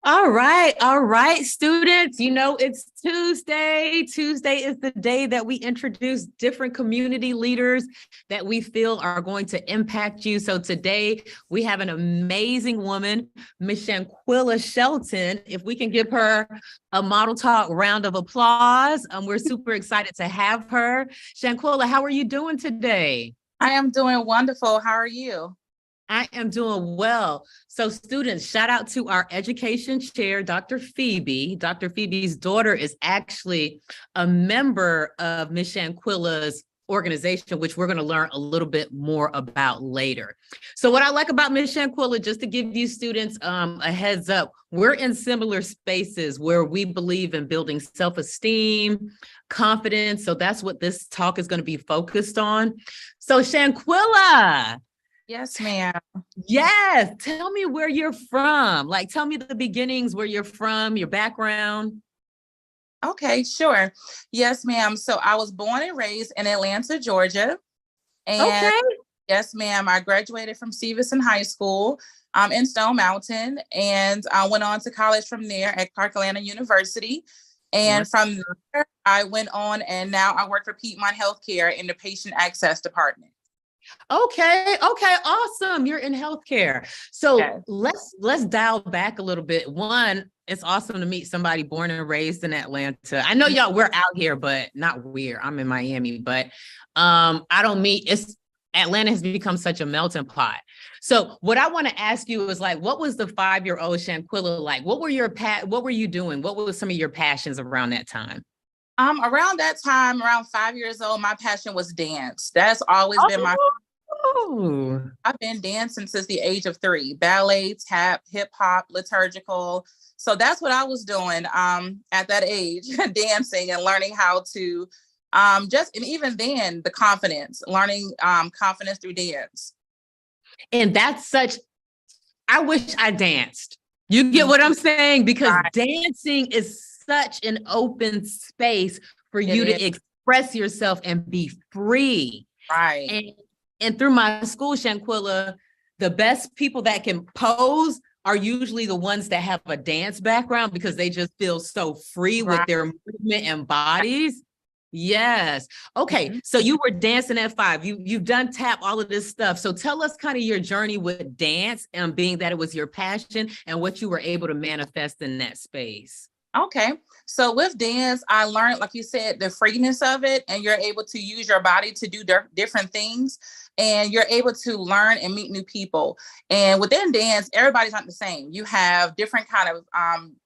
All right, students. You know, it's Tuesday. Tuesday is the day that we introduce different community leaders that we feel are going to impact you. So today we have an amazing woman, Miss Shaquilla Shelton. If we can give her a model talk round of applause, we're super excited to have her. Shaquilla, how are you doing today? I am doing wonderful. How are you? I am doing well. So students, shout out to our education chair, Dr. Phoebe. Dr. Phoebe's daughter is actually a member of Miss Shanquilla's organization, which we're going to learn a little bit more about later. So what I like about Miss Shanquilla, just to give you students a heads up, we're in similar spaces where we believe in building self-esteem, confidence. So that's what this talk is going to be focused on. So Shanquilla, Yes, ma'am. yes, tell me where you're from. Like, tell me the beginnings, where you're from, your background. Okay, sure. Yes, ma'am. So I was born and raised in Atlanta, Georgia. And Okay. yes, ma'am, I graduated from Stevenson High School in Stone Mountain and I went on to college from there at Clark Atlanta University. And from there, I went on and now I work for Piedmont Healthcare in the patient access department. Okay, okay, awesome. You're in healthcare. So Yes. let's dial back a little bit. One, it's awesome to meet somebody born and raised in Atlanta. I know y'all we're out here, but not we're. I'm in Miami, but I don't meet it's Atlanta has become such a melting pot. So what I want to ask you is like, what was the 5-year-old Shanquilla like? What were you doing? What were some of your passions around that time? Around that time, around 5 years old, my passion was dance. That's always been my Oh, I've been dancing since the age of 3, ballet, tap, hip hop, liturgical. So that's what I was doing at that age, dancing and learning how to and even then the confidence, learning confidence through dance. and that's such I wish I danced. You get Mhm. what I'm saying? Because Right. dancing is such an open space for It you is. to express yourself and be free. Right. And through my school, Shanquilla, the best people that can pose are usually the ones that have a dance background because they just feel so free with Right. their movement and bodies. Yes. Okay. Mhm. So you were dancing at 5. You've done tap, all of this stuff. So tell us kind of your journey with dance and being that it was your passion and what you were able to manifest in that space. Okay. So with dance, I learned, like you said, the freeness of it, and you're able to use your body to do different things, and you're able to learn and meet new people. And within dance, everybody's not the same. You have different kind of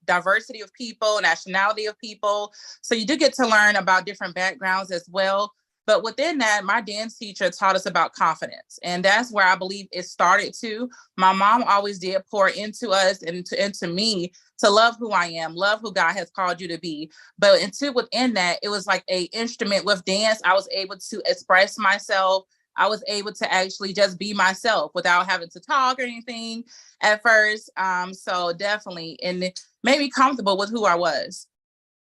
diversity of people, nationality of people. So you do get to learn about different backgrounds as well. But within that, my dance teacher taught us about confidence. And that's where I believe it started too. My mom always did pour into us and into me to love who I am, love who God has called you to be. But until within that, it was like a instrument with dance. I was able to express myself. I was able to actually just be myself without having to talk or anything at first. So definitely, and it made me comfortable with who I was.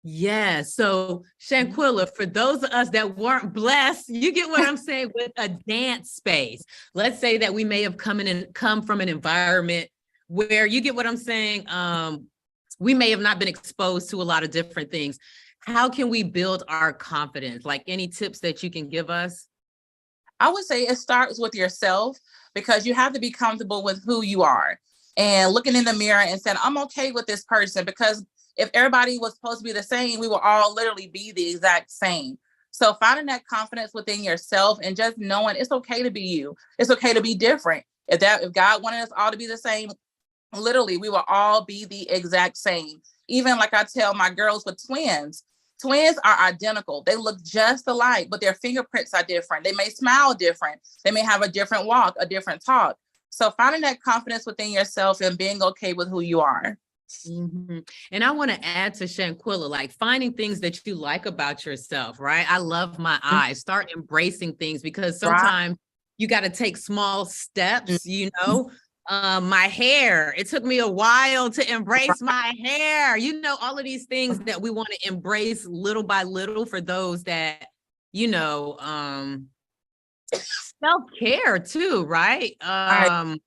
Yeah. So, Shanquilla, for those of us that weren't blessed, you get what I'm saying with a dance space. Let's say that we may have come from an environment where you get what I'm saying. We may have not been exposed to a lot of different things. How can we build our confidence? Like any tips that you can give us? I would say it starts with yourself because you have to be comfortable with who you are and looking in the mirror and saying, I'm okay with this person. Because if everybody was supposed to be the same, we will all literally be the exact same. So finding that confidence within yourself and just knowing it's okay to be you. It's okay to be different. If God wanted us all to be the same, literally we will all be the exact same. Even like I tell my girls with twins are identical. They look just alike, but their fingerprints are different. They may smile different. They may have a different walk, a different talk. So finding that confidence within yourself and being okay with who you are. Mhm. And I want to add to Shanquilla, like finding things that you like about yourself, right? I love my eyes. Start embracing things because Right. sometimes you got to take small steps, you know. My hair, it took me a while to embrace my hair, you know, all of these things that we want to embrace little by little for those that, you know, self-care too, right? Right.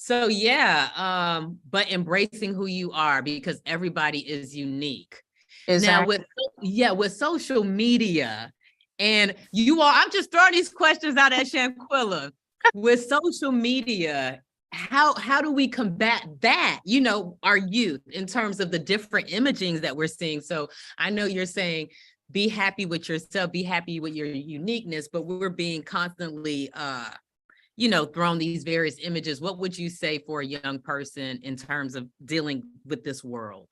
So yeah, but embracing who you are because everybody is unique. Now Exactly. with social media and you all, I'm just throwing these questions out at Shanquilla. With social media, how do we combat that, our youth in terms of the different imagings that we're seeing? So I know you're saying be happy with yourself, be happy with your uniqueness, but we're being constantly thrown these various images. What would you say for a young person in terms of dealing with this world?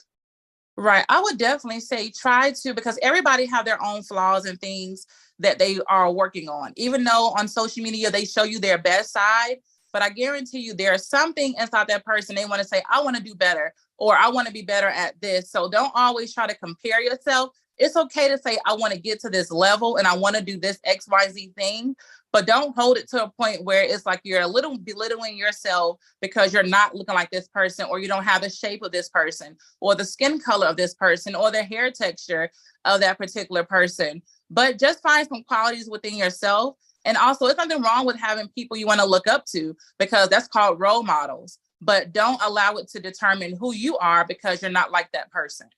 Right. I would definitely say try to, because everybody have their own flaws and things that they are working on. Even though on social media they show you their best side, but I guarantee you there's something inside that person they want to say, I want to do better, or I want to be better at this. So don't always try to compare yourself. It's okay to say, I want to get to this level and I want to do this XYZ thing, but don't hold it to a point where it's like you're a little belittling yourself because you're not looking like this person, or you don't have the shape of this person, or the skin color of this person, or the hair texture of that particular person. But just find some qualities within yourself. And also, it's nothing wrong with having people you want to look up to, because that's called role models. But don't allow it to determine who you are because you're not like that person.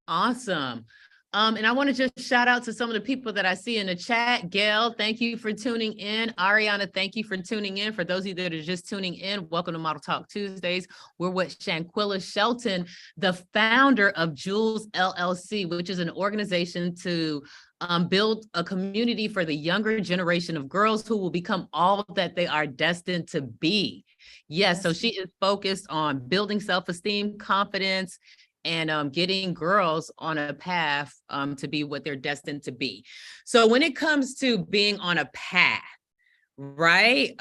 Awesome. And I want to just shout out to some of the people that I see in the chat. Gail, thank you for tuning in. Ariana, thank you for tuning in. For those of you that are just tuning in, welcome to Model Talk Tuesdays. We're with Shaquilla Shelton, the founder of Jules LLC, which is an organization to build a community for the younger generation of girls who will become all that they are destined to be. Yes, so she is focused on building self-esteem, confidence, and getting girls on a path to be what they're destined to be. So when it comes to being on a path, right?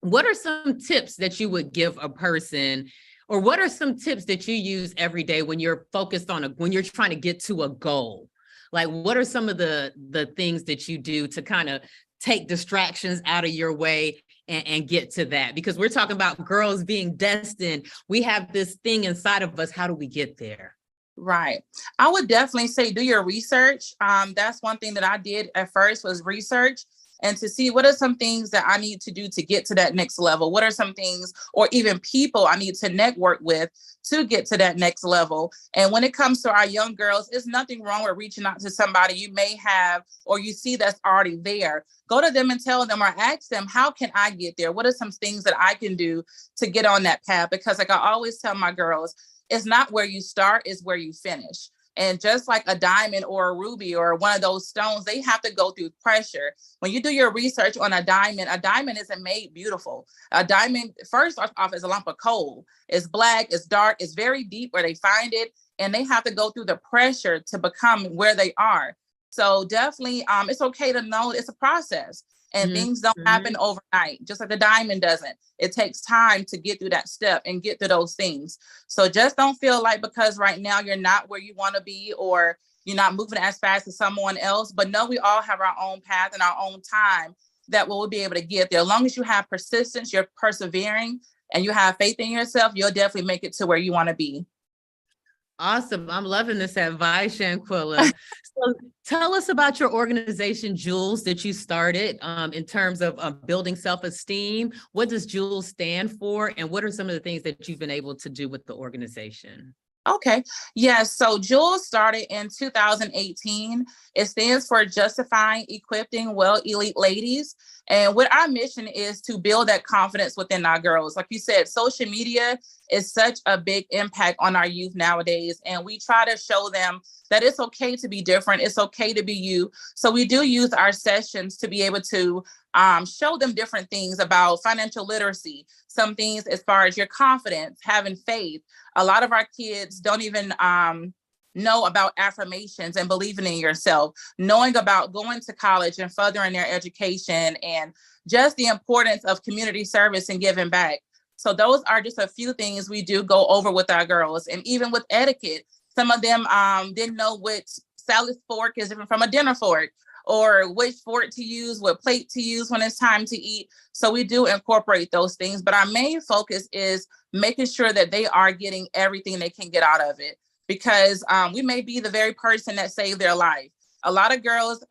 What are some tips that you would give a person, or what are some tips that you use every day when you're focused on when you're trying to get to a goal? Like, what are some of the things that you do to kind of take distractions out of your way and get to that? Because we're talking about girls being destined. We have this thing inside of us. How do we get there? Right. I would definitely say do your research. That's one thing that I did at first, was research and to see what are some things that I need to do to get to that next level. What are some things, or even people I need to network with to get to that next level. And when it comes to our young girls, there's nothing wrong with reaching out to somebody you may have, or you see that's already there. Go to them and tell them, or ask them, how can I get there? What are some things that I can do to get on that path? Because like I always tell my girls, it's not where you start, it's where you finish. And just like a diamond or a ruby or one of those stones, they have to go through pressure. When you do your research on a diamond isn't made beautiful. A diamond, first off, is a lump of coal. It's black, it's dark, it's very deep where they find it. And they have to go through the pressure to become where they are. So definitely, it's okay to know it's a process. And things don't happen overnight, just like the diamond doesn't. It takes time to get through that step and get through those things. So just don't feel like because right now you're not where you want to be, or you're not moving as fast as someone else, but no, we all have our own path and our own time that we'll be able to get there. As long as you have persistence, you're persevering, and you have faith in yourself, you'll definitely make it to where you want to be. Awesome. I'm loving this advice, Shanquilla. So tell us about your organization, Jules, that you started in terms of building self-esteem. What does Jules stand for? And what are some of the things that you've been able to do with the organization? Okay. Yes. So Jules started in 2018. It stands for Justifying Equipping Well Elite Ladies. And what our mission is to build that confidence within our girls. Like you said, social media is such a big impact on our youth nowadays. And we try to show them that it's okay to be different. It's okay to be you. So we do use our sessions to be able to show them different things about financial literacy, some things as far as your confidence, having faith. A lot of our kids don't even know about affirmations and believing in yourself, knowing about going to college and furthering their education, and just the importance of community service and giving back. So those are just a few things we do go over with our girls. And even with etiquette, some of them didn't know which salad fork is different from a dinner fork, or which fork to use, what plate to use when it's time to eat. So we do incorporate those things, but our main focus is making sure that they are getting everything they can get out of it, because we may be the very person that saved their life. A lot of girls,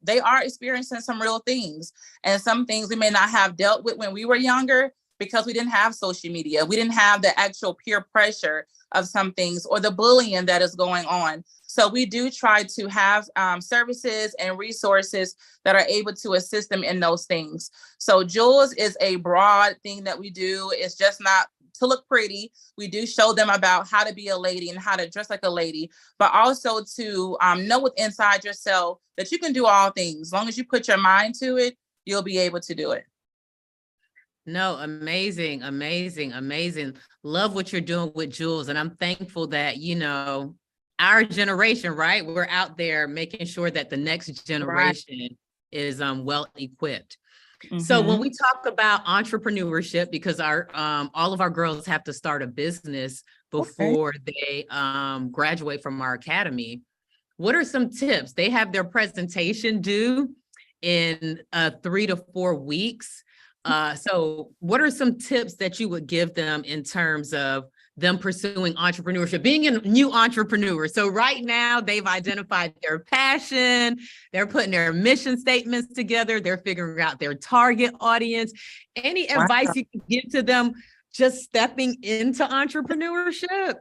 they are experiencing some real things, and some things we may not have dealt with when we were younger because we didn't have social media. We didn't have the actual peer pressure of some things or the bullying that is going on. So we do try to have services and resources that are able to assist them in those things. So Jules is a broad thing that we do. It's just not to look pretty. We do show them about how to be a lady and how to dress like a lady, but also to know with inside yourself that you can do all things. As long as you put your mind to it, you'll be able to do it. No, amazing, amazing, amazing. Love what you're doing with Jules. And I'm thankful that, our generation, right? We're out there making sure that the next generation is well equipped. So when we talk about entrepreneurship, because our all of our girls have to start a business before they graduate from our academy, what are some tips? They have their presentation due in 3 to 4 weeks. So what are some tips that you would give them in terms of them pursuing entrepreneurship, being a new entrepreneur? So right now they've identified their passion, they're putting their mission statements together, they're figuring out their target audience. Any advice you can give to them just stepping into entrepreneurship?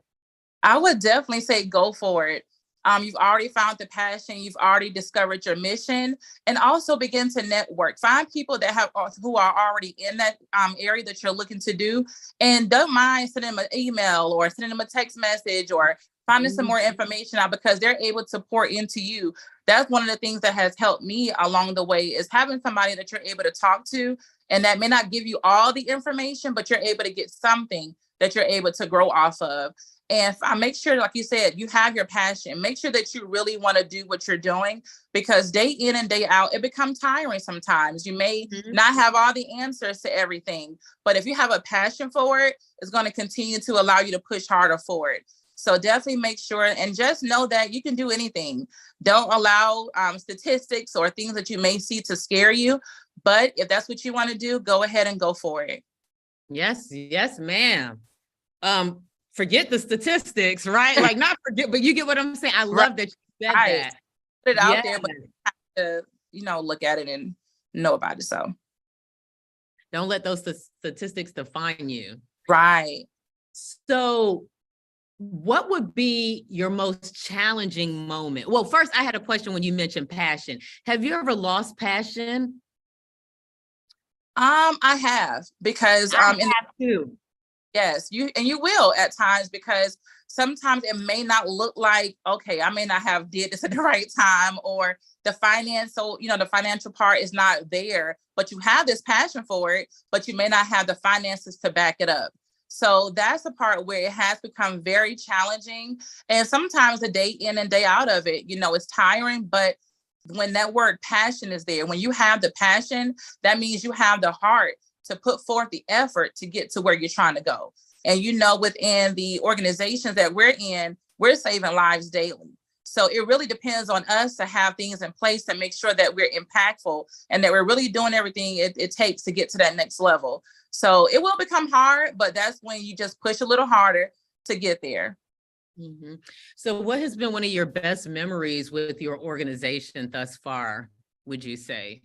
I would definitely say go for it. You've already found the passion, you've already discovered your mission, and also begin to network. Find people that who are already in that area that you're looking to do, and don't mind sending them an email or sending them a text message or finding some more information out, because they're able to pour into you. That's one of the things that has helped me along the way, is having somebody that you're able to talk to, and that may not give you all the information, but you're able to get something that you're able to grow off of. And make sure, like you said, you have your passion. Make sure that you really want to do what you're doing, because day in and day out, it becomes tiring sometimes. You may not have all the answers to everything, but if you have a passion for it, it's going to continue to allow you to push harder for it. So definitely make sure, and just know that you can do anything. Don't allow statistics or things that you may see to scare you. But if that's what you want to do, go ahead and go for it. Yes, ma'am. Forget the statistics, right? Like, not forget, but you get what I'm saying. I love that you said that. Put it out there, but you have to, look at it and know about it. So don't let those statistics define you. Right. So what would be your most challenging moment? Well, first, I had a question when you mentioned passion. Have you ever lost passion? I have, because I have too. Yes, you will at times, because sometimes it may not look like, okay, I may not have did this at the right time, or the the financial part is not there, but you have this passion for it, but you may not have the finances to back it up. So that's the part where it has become very challenging. And sometimes the day in and day out of it, it's tiring, but when that word passion is there, when you have the passion, that means you have the heart to put forth the effort to get to where you're trying to go. And within the organizations that we're in, we're saving lives daily. So it really depends on us to have things in place to make sure that we're impactful and that we're really doing everything it takes to get to that next level. So it will become hard, but that's when you just push a little harder to get there. So what has been one of your best memories with your organization thus far, would you say?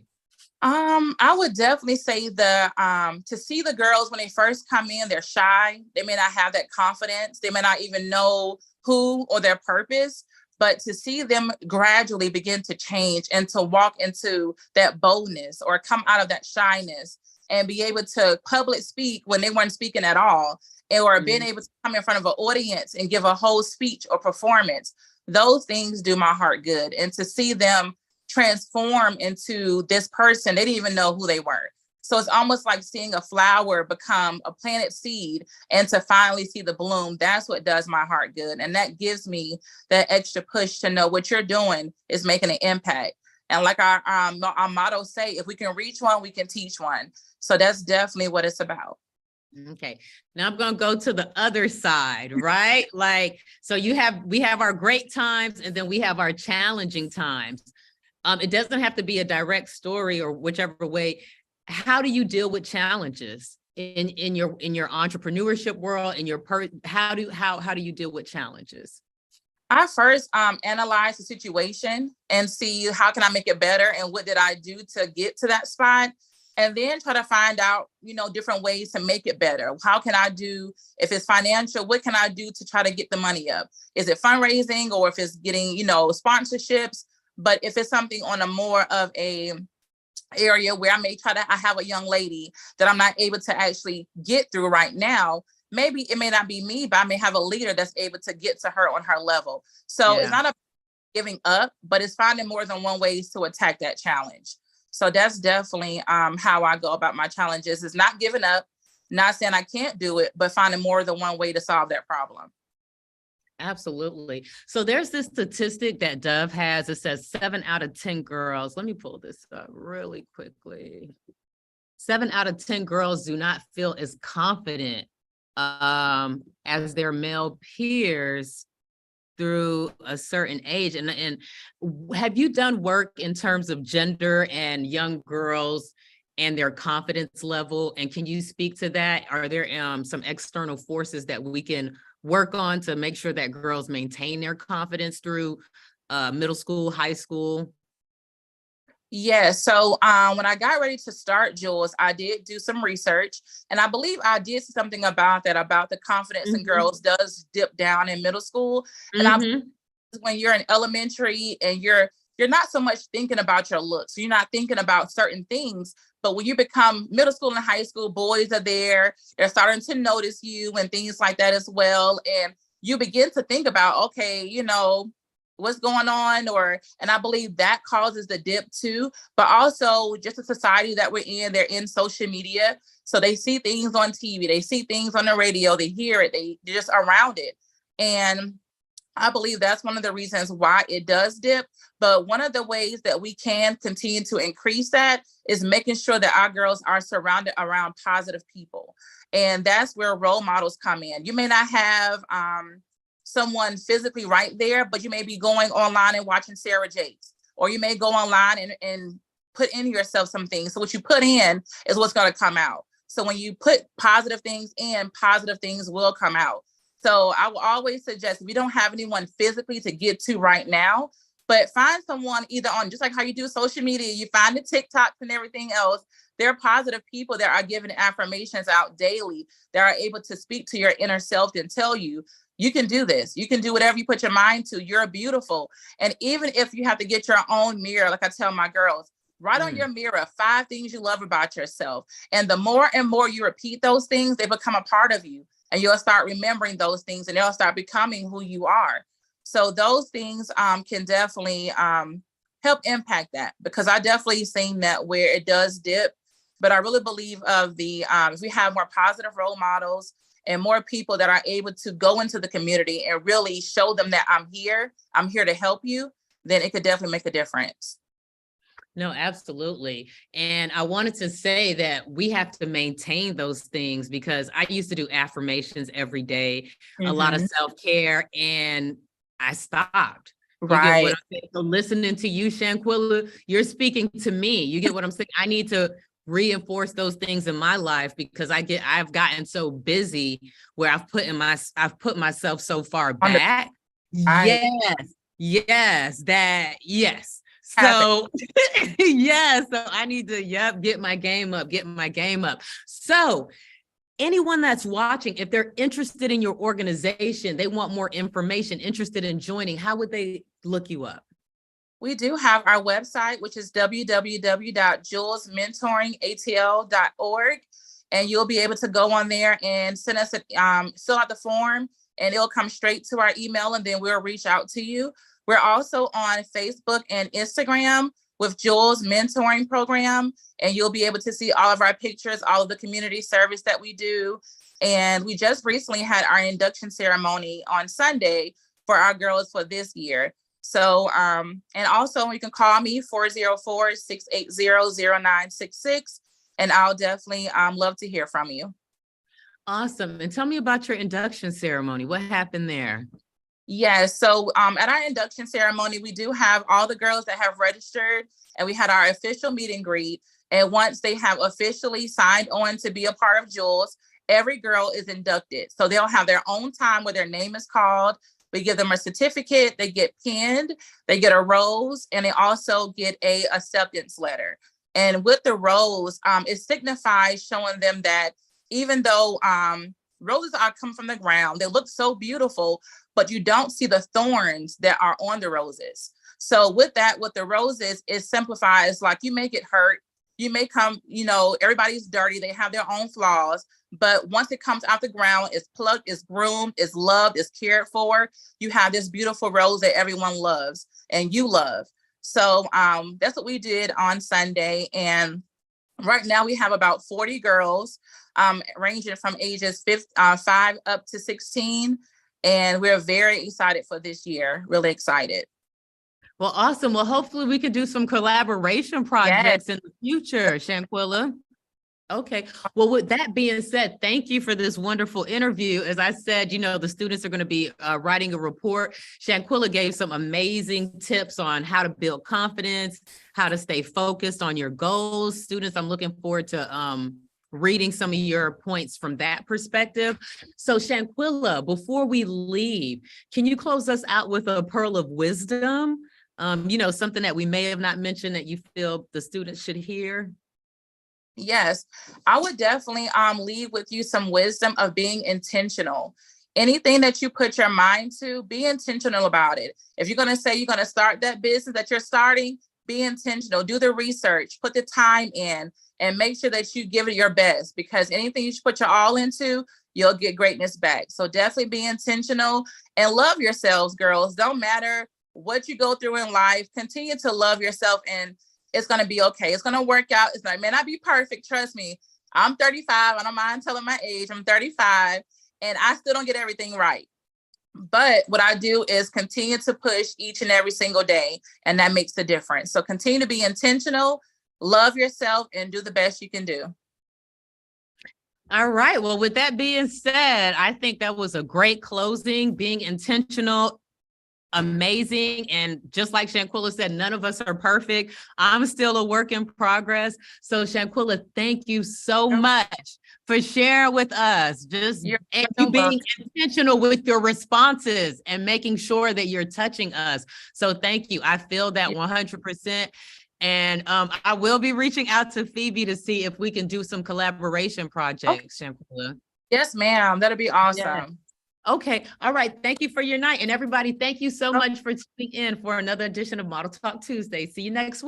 I would definitely say to see the girls when they first come in, they're shy. They may not have that confidence. They may not even know who or their purpose, but to see them gradually begin to change and to walk into that boldness or come out of that shyness and be able to public speak when they weren't speaking at all, or being able to come in front of an audience and give a whole speech or performance. Those things do my heart good. And to see them transform into this person, they didn't even know who they were. So it's almost like seeing a flower become a planted seed and to finally see the bloom. That's what does my heart good. And that gives me that extra push to know what you're doing is making an impact. And like our motto say, if we can reach one, we can teach one. So that's definitely what it's about. Okay. Now I'm going to go to the other side, right? So we have our great times, and then we have our challenging times. It doesn't have to be a direct story or whichever way. How do you deal with challenges in your entrepreneurship world? How do you deal with challenges? I first analyze the situation and see how can I make it better and what did I do to get to that spot. And then try to find out, different ways to make it better. How can I do, if it's financial, what can I do to try to get the money up? Is it fundraising, or if it's getting, sponsorships? But if it's something on a more of a area where I have a young lady that I'm not able to actually get through right now, maybe it may not be me, but I may have a leader that's able to get to her on her level. So It's not a giving up, but it's finding more than one ways to attack that challenge. So that's definitely how I go about my challenges, is not giving up, not saying I can't do it, but finding more than one way to solve that problem. Absolutely. So there's this statistic that Dove has. It says 7 out of 10 girls. Let me pull this up really quickly. 7 out of 10 girls do not feel as confident as their male peers through a certain age. And have you done work in terms of gender and young girls and their confidence level? And can you speak to that? Are there some external forces that we can work on to make sure that girls maintain their confidence through middle school, high school? Yeah, so when I got ready to start Jules, I did do some research, and I believe I did something about that, about the confidence in girls does dip down in middle school. And when you're in elementary and you're not so much thinking about your looks, you're not thinking about certain things. But when you become middle school and high school, boys are there, they're starting to notice you and things like that as well. And you begin to think about, okay, what's going on, and I believe that causes the dip too. But also just the society that we're in, they're in social media. So they see things on TV, they see things on the radio, they hear it, they're just around it. And I believe that's one of the reasons why it does dip. But one of the ways that we can continue to increase that is making sure that our girls are surrounded around positive people. And that's where role models come in. You may not have someone physically right there, but you may be going online and watching Sarah Jakes, or you may go online and put in yourself some things. So what you put in is what's going to come out. So when you put positive things in, positive things will come out. So I will always suggest, if you don't have anyone physically to get to right now, but find someone either on, just like how you do social media, you find the TikToks and everything else. There are positive people that are giving affirmations out daily that are able to speak to your inner self and tell you, you can do this. You can do whatever you put your mind to. You're beautiful. And even if you have to get your own mirror, like I tell my girls, write on your mirror 5 things you love about yourself. And the more and more you repeat those things, they become a part of you. And you'll start remembering those things, and they'll start becoming who you are. So those things can definitely help impact that, because I definitely seen that where it does dip. But I really believe if we have more positive role models and more people that are able to go into the community and really show them that I'm here to help you, then it could definitely make a difference. No, absolutely. And I wanted to say that we have to maintain those things, because I used to do affirmations every day, a lot of self-care, and I stopped. You get what I'm saying? So listening to you, Shaquilla, you're speaking to me. You get what I'm saying? I need to reinforce those things in my life, because I've gotten so busy where I've put myself so far back. Yes. So yes, so I need to get my game up. So anyone that's watching, if they're interested in your organization, they want more information, interested in joining, how would they look you up? We do have our website, which is www.julesmentoringatl.org. And you'll be able to go on there and send us fill out the form, and it'll come straight to our email, and then we'll reach out to you. We're also on Facebook and Instagram with Jules Mentoring Program, and you'll be able to see all of our pictures, all of the community service that we do. And we just recently had our induction ceremony on Sunday for our girls for this year. So, and also you can call me 404-680-0966, and I'll definitely love to hear from you. Awesome. And tell me about your induction ceremony. What happened there? Yes. So at our induction ceremony, we do have all the girls that have registered, and we had our official meet and greet. And once they have officially signed on to be a part of Jules, every girl is inducted. So they'll have their own time where their name is called. We give them a certificate, they get pinned, they get a rose, and they also get a acceptance letter. And with the rose, it signifies showing them that even though roses are come from the ground, they look so beautiful, but you don't see the thorns that are on the roses. So with that, with the roses, it simplifies, like, you may get hurt, you may come, everybody's dirty, they have their own flaws, but once it comes out the ground, it's plucked, it's groomed, it's loved, it's cared for. You have this beautiful rose that everyone loves and you love. So that's what we did on Sunday. And right now we have about 40 girls, ranging from ages 5 up to 16. And we're very excited for this year, really excited. Well, awesome. Well, hopefully we could do some collaboration projects in the future, Shanquilla. Okay. Well, with that being said, thank you for this wonderful interview. As I said, the students are going to be writing a report. Shanquilla gave some amazing tips on how to build confidence, how to stay focused on your goals. Students, I'm looking forward to reading some of your points from that perspective. So Shanquilla, before we leave, can you close us out with a pearl of wisdom? Something that we may have not mentioned that you feel the students should hear? Yes, I would definitely leave with you some wisdom of being intentional. Anything that you put your mind to, be intentional about it. If you're going to say you're going to start that business that you're starting, be intentional, do the research, put the time in, and make sure that you give it your best, because anything you put your all into, you'll get greatness back. So definitely be intentional and love yourselves, girls. Don't matter what you go through in life, continue to love yourself, and it's going to be okay. It's going to work out. It may not be perfect. Trust me. I'm 35. I don't mind telling my age. I'm 35 and I still don't get everything right. But what I do is continue to push each and every single day. And that makes the difference. So continue to be intentional, love yourself, and do the best you can do. All right. Well, with that being said, I think that was a great closing. Being intentional, amazing. And just like Shanquilla said, none of us are perfect. I'm still a work in progress. So Shanquilla, thank you so much for sharing with us. You being intentional with your responses and making sure that you're touching us. So thank you. I feel that 100%. And I will be reaching out to Phoebe to see if we can do some collaboration projects, Shanquilla. Yes, ma'am. That'll be awesome. Yeah. Okay. All right. Thank you for your night. And everybody, thank you so much for tuning in for another edition of Model Talk Tuesday. See you next week.